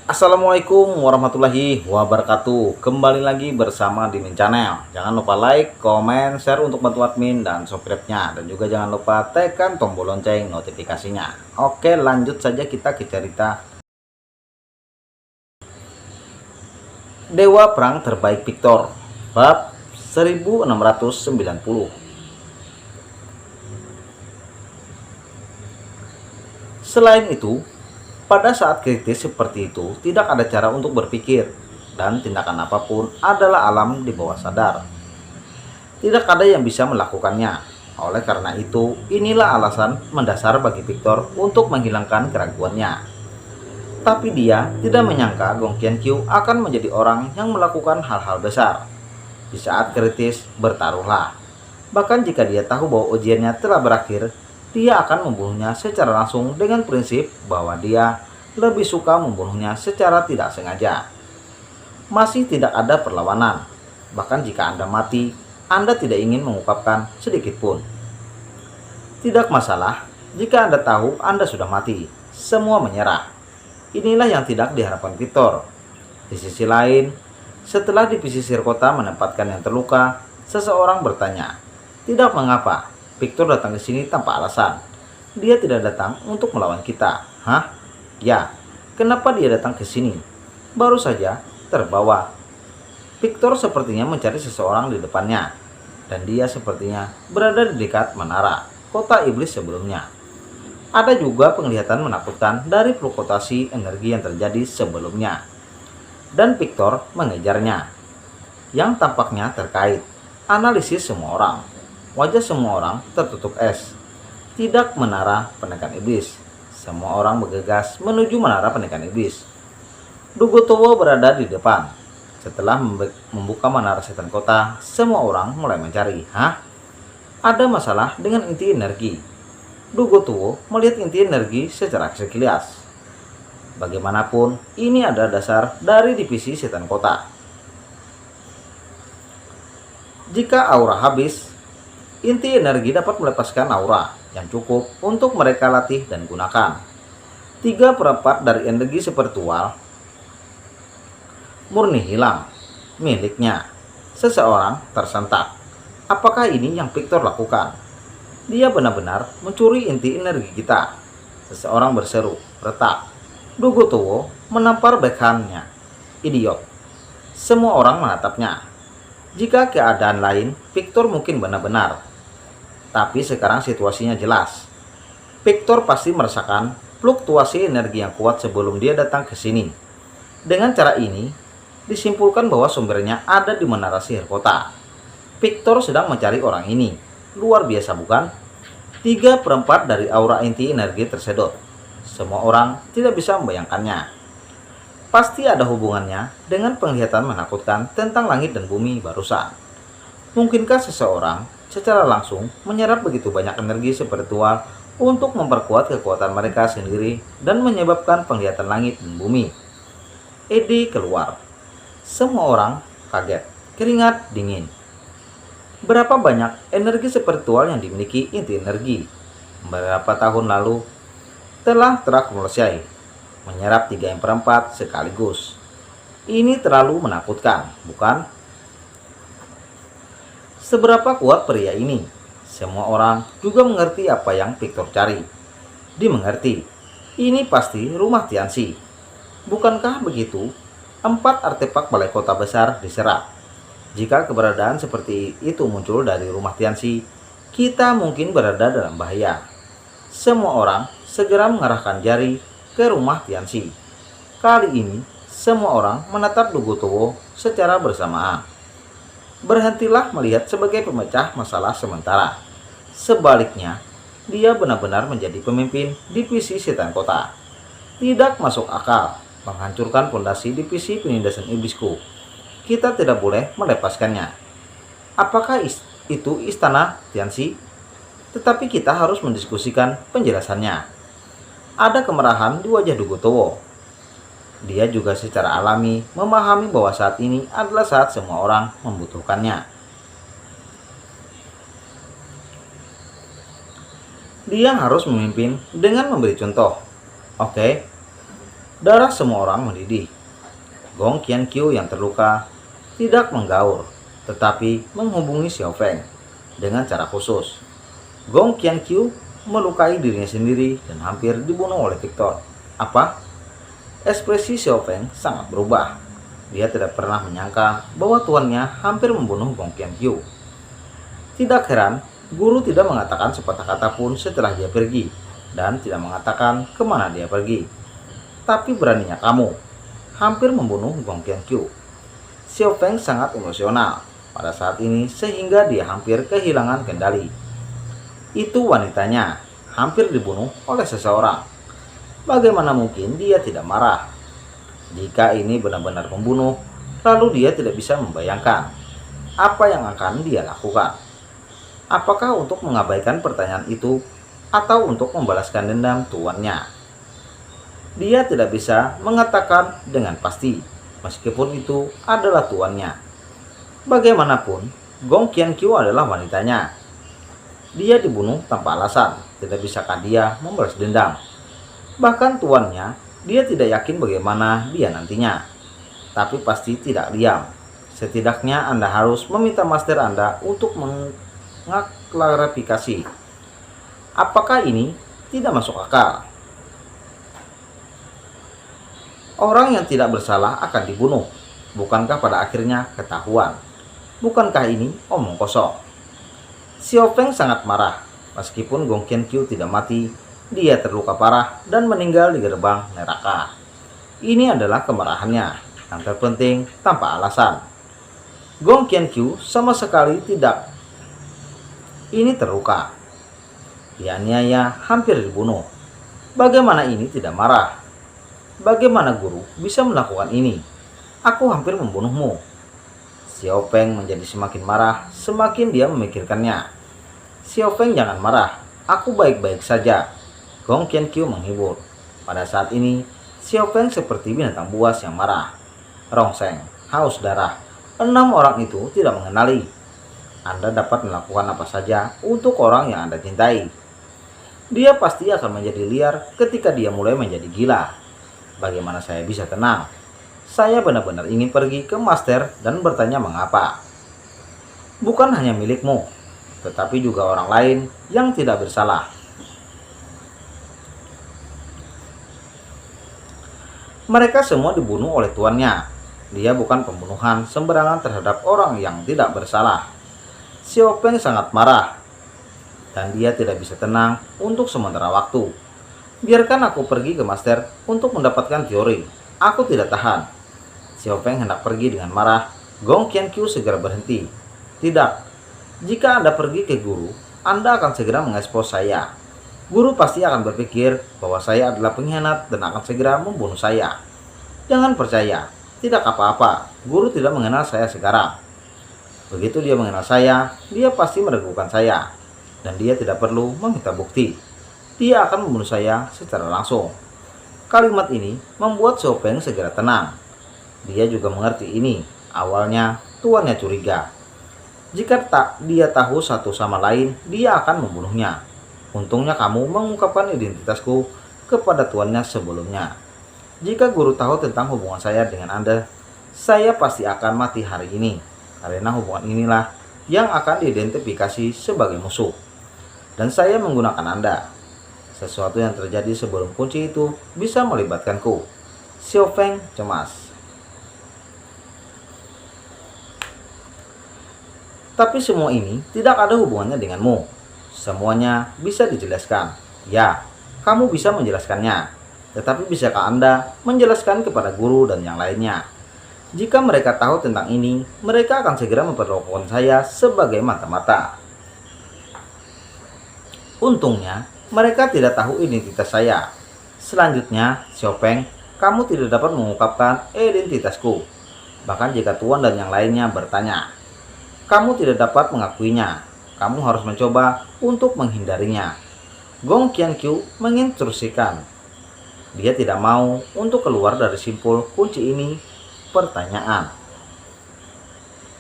Assalamualaikum warahmatullahi wabarakatuh. Kembali lagi bersama Dimin Channel. Jangan lupa like, komen, share untuk bantu admin dan subscribe-nya. Dan juga jangan lupa tekan tombol lonceng notifikasinya. Oke, lanjut saja kita ke cerita Dewa Perang Terbaik Victor, bab 1690. Selain itu, pada saat kritis seperti itu, tidak ada cara untuk berpikir, dan tindakan apapun adalah alam di bawah sadar. Tidak ada yang bisa melakukannya. Oleh karena itu, inilah alasan mendasar bagi Victor untuk menghilangkan keraguannya. Tapi dia tidak menyangka Gong Qianqiu akan menjadi orang yang melakukan hal-hal besar. Di saat kritis, bertaruhlah. Bahkan jika dia tahu bahwa ujiannya telah berakhir, dia akan membunuhnya secara langsung dengan prinsip bahwa dia lebih suka membunuhnya secara tidak sengaja. Masih tidak ada perlawanan. Bahkan jika Anda mati, Anda tidak ingin mengungkapkan sedikit pun. Tidak masalah jika Anda tahu Anda sudah mati. Semua menyerah. Inilah yang tidak diharapkan Victor. Di sisi lain, setelah di pesisir kota menempatkan yang terluka, seseorang bertanya, "Tidak mengapa Victor datang ke sini tanpa alasan. Dia tidak datang untuk melawan kita." Hah? Ya, kenapa dia datang ke sini? Baru saja terbawa. Victor sepertinya mencari seseorang di depannya, dan dia sepertinya berada di dekat menara kota iblis sebelumnya. Ada juga penglihatan menakutkan dari fluktuasi energi yang terjadi sebelumnya, dan Victor mengejarnya, yang tampaknya terkait. Analisis semua orang. Wajah semua orang tertutup es. Tidak menara pendekan iblis. Semua orang bergegas menuju menara pendekan iblis. Dugotowo berada di depan. Setelah membuka menara setan kota, semua orang mulai mencari. Hah? Ada masalah dengan inti energi. Dugotowo melihat inti energi secara sekilas. Bagaimanapun, ini adalah dasar dari divisi setan kota. Jika aura habis, inti energi dapat melepaskan aura yang cukup untuk mereka latih dan gunakan. 3/4 dari energi spiritual murni hilang miliknya. Seseorang tersentak. Apakah ini yang Victor lakukan? Dia benar-benar mencuri inti energi kita. Seseorang berseru, retak. Dugotowo menampar backhandnya. Idiot. Semua orang menatapnya. Jika keadaan lain, Victor mungkin benar-benar. Tapi sekarang situasinya jelas. Victor pasti merasakan fluktuasi energi yang kuat sebelum dia datang ke sini. Dengan cara ini, disimpulkan bahwa sumbernya ada di menara sihir kota. Victor sedang mencari orang ini. Luar biasa bukan? 3/4 dari aura inti energi tersedot. Semua orang tidak bisa membayangkannya. Pasti ada hubungannya dengan penglihatan menakutkan tentang langit dan bumi barusan. Mungkinkah seseorang secara langsung menyerap begitu banyak energi spiritual untuk memperkuat kekuatan mereka sendiri dan menyebabkan penglihatan langit dan bumi? Eddie keluar. Semua orang kaget. Keringat dingin. Berapa banyak energi spiritual yang dimiliki inti energi? Beberapa tahun lalu telah terakumulasi, menyerap 3/4 sekaligus. Ini terlalu menakutkan, bukan? Seberapa kuat pria ini? Semua orang juga mengerti apa yang Victor cari. Dimengerti. Ini pasti rumah Tianxi. Bukankah begitu? 4 artefak balai kota besar diserap. Jika keberadaan seperti itu muncul dari rumah Tianxi, kita mungkin berada dalam bahaya. Semua orang segera mengarahkan jari ke rumah Tianxi. Kali ini, semua orang menatap Dugotowo secara bersamaan. Berhentilah melihat sebagai pemecah masalah sementara. Sebaliknya, dia benar-benar menjadi pemimpin divisi setan kota. Tidak masuk akal menghancurkan fondasi divisi penindasan iblisku. Kita tidak boleh melepaskannya. Apakah itu istana Tianxi? Tetapi kita harus mendiskusikan penjelasannya. Ada kemarahan di wajah Dugotowo. Dia juga secara alami memahami bahwa saat ini adalah saat semua orang membutuhkannya. Dia harus memimpin dengan memberi contoh. Oke, Darah semua orang mendidih. Gong Qianqiu yang terluka tidak menggaur, tetapi menghubungi Xiao Feng dengan cara khusus. Gong Qianqiu melukai dirinya sendiri dan hampir dibunuh oleh Victor. Apa? Ekspresi Xiao Feng sangat berubah. Dia tidak pernah menyangka bahwa tuannya hampir membunuh Gong Qianqiu. Tidak heran, guru tidak mengatakan sepatah kata pun setelah dia pergi, dan tidak mengatakan kemana dia pergi. Tapi beraninya kamu, hampir membunuh Gong Qianqiu. Xiao Feng sangat emosional pada saat ini sehingga dia hampir kehilangan kendali. Itu wanitanya, hampir dibunuh oleh seseorang. Bagaimana mungkin dia tidak marah? Jika ini benar-benar membunuh, lalu dia tidak bisa membayangkan apa yang akan dia lakukan. Apakah untuk mengabaikan pertanyaan itu atau untuk membalaskan dendam tuannya? Dia tidak bisa mengatakan dengan pasti, meskipun itu adalah tuannya. Bagaimanapun, Gong Qianqiu adalah wanitanya. Dia dibunuh tanpa alasan, tidak bisakah dia membalas dendam? Bahkan tuannya, dia tidak yakin bagaimana dia nantinya. Tapi pasti tidak diam. Setidaknya Anda harus meminta master Anda untuk mengklarifikasi. Apakah ini tidak masuk akal? Orang yang tidak bersalah akan dibunuh. Bukankah pada akhirnya ketahuan? Bukankah ini omong kosong? Xiao Feng sangat marah. Meskipun Gong Qianqiu tidak mati, dia terluka parah dan meninggal di gerbang neraka. Ini adalah kemarahannya yang terpenting tanpa alasan. Gong Qianqiu sama sekali tidak ini terluka. Dianiaya, hampir dibunuh. Bagaimana ini tidak marah? Bagaimana guru bisa melakukan ini? Aku hampir membunuhmu. Xiao Feng menjadi semakin marah semakin dia memikirkannya. Xiao Feng, jangan marah. Aku baik-baik saja. Gong Qianqiu menghibur. Pada saat ini, Xiao Feng seperti binatang buas yang marah. Rongseng, haus darah. 6 orang itu tidak mengenali. Anda dapat melakukan apa saja untuk orang yang Anda cintai. Dia pasti akan menjadi liar ketika dia mulai menjadi gila. Bagaimana saya bisa tenang? Saya benar-benar ingin pergi ke master dan bertanya mengapa. Bukan hanya milikmu, tetapi juga orang lain yang tidak bersalah. Mereka semua dibunuh oleh tuannya. Dia bukan pembunuhan sembarangan terhadap orang yang tidak bersalah. Xiao Feng sangat marah, dan dia tidak bisa tenang untuk sementara waktu. Biarkan aku pergi ke master untuk mendapatkan teori. Aku tidak tahan. Xiao Feng hendak pergi dengan marah. Gong Qianqiu segera berhenti. Tidak. Jika Anda pergi ke guru, Anda akan segera mengekspos saya. Guru pasti akan berpikir bahwa saya adalah pengkhianat dan akan segera membunuh saya. Jangan percaya, tidak apa-apa. Guru tidak mengenal saya sekarang. Begitu dia mengenal saya, dia pasti meragukan saya. Dan dia tidak perlu meminta bukti. Dia akan membunuh saya secara langsung. Kalimat ini membuat Xiao Feng segera tenang. Dia juga mengerti ini. Awalnya, tuannya curiga. Jika dia tahu satu sama lain, dia akan membunuhnya. Untungnya kamu mengungkapkan identitasku kepada tuannya sebelumnya. Jika guru tahu tentang hubungan saya dengan Anda, saya pasti akan mati hari ini. Karena hubungan inilah yang akan diidentifikasi sebagai musuh. Dan saya menggunakan Anda. Sesuatu yang terjadi sebelum kunci itu bisa melibatkanku. Xiao Feng cemas. Tapi semua ini tidak ada hubungannya denganmu. Semuanya bisa dijelaskan. Ya, kamu bisa menjelaskannya. Tetapi bisakah Anda menjelaskan kepada guru dan yang lainnya? Jika mereka tahu tentang ini, mereka akan segera memperlakukan saya sebagai mata-mata. Untungnya, mereka tidak tahu identitas saya. Selanjutnya, Xiao Feng, kamu tidak dapat mengungkapkan identitasku. Bahkan jika tuan dan yang lainnya bertanya, kamu tidak dapat mengakuinya. Kamu harus mencoba untuk menghindarinya. Gong Qianqiu menginstruksikan. Dia tidak mau untuk keluar dari simpul kunci ini. Pertanyaan.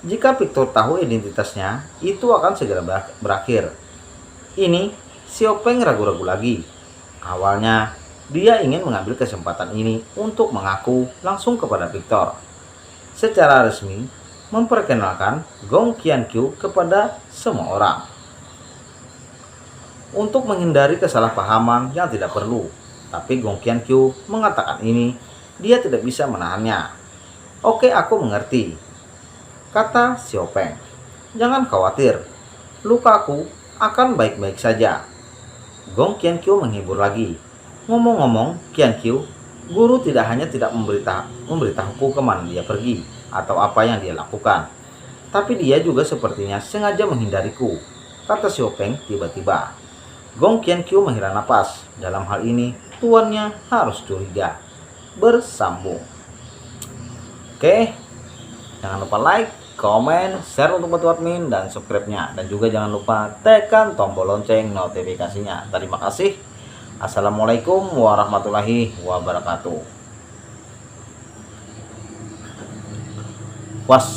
Jika Victor tahu identitasnya, itu akan segera berakhir. Ini, Xiao Feng ragu-ragu lagi. Awalnya, Dia ingin mengambil kesempatan ini untuk mengaku langsung kepada Victor. Secara resmi, memperkenalkan Gong Qiankyu kepada semua orang. Untuk menghindari kesalahpahaman yang tidak perlu, tapi Gong Qiankyu mengatakan ini, dia tidak bisa menahannya. Oke, aku mengerti, kata Xiao Peng. Jangan khawatir, lukaku akan baik-baik saja. Gong Qiankyu menghibur lagi. Ngomong-ngomong, Qiankyu, guru tidak hanya tidak memberitahuku kemana dia pergi atau apa yang dia lakukan, tapi dia juga sepertinya sengaja menghindariku, kata Xiao Peng tiba-tiba. Gong Qiankyu menghela napas. Dalam hal ini, tuannya harus curiga. Bersambung. Oke, jangan lupa like, komen, share untuk bantu admin, dan subscribe-nya. Dan juga jangan lupa tekan tombol lonceng notifikasinya. Terima kasih. Assalamualaikum warahmatullahi wabarakatuh. Wassalam.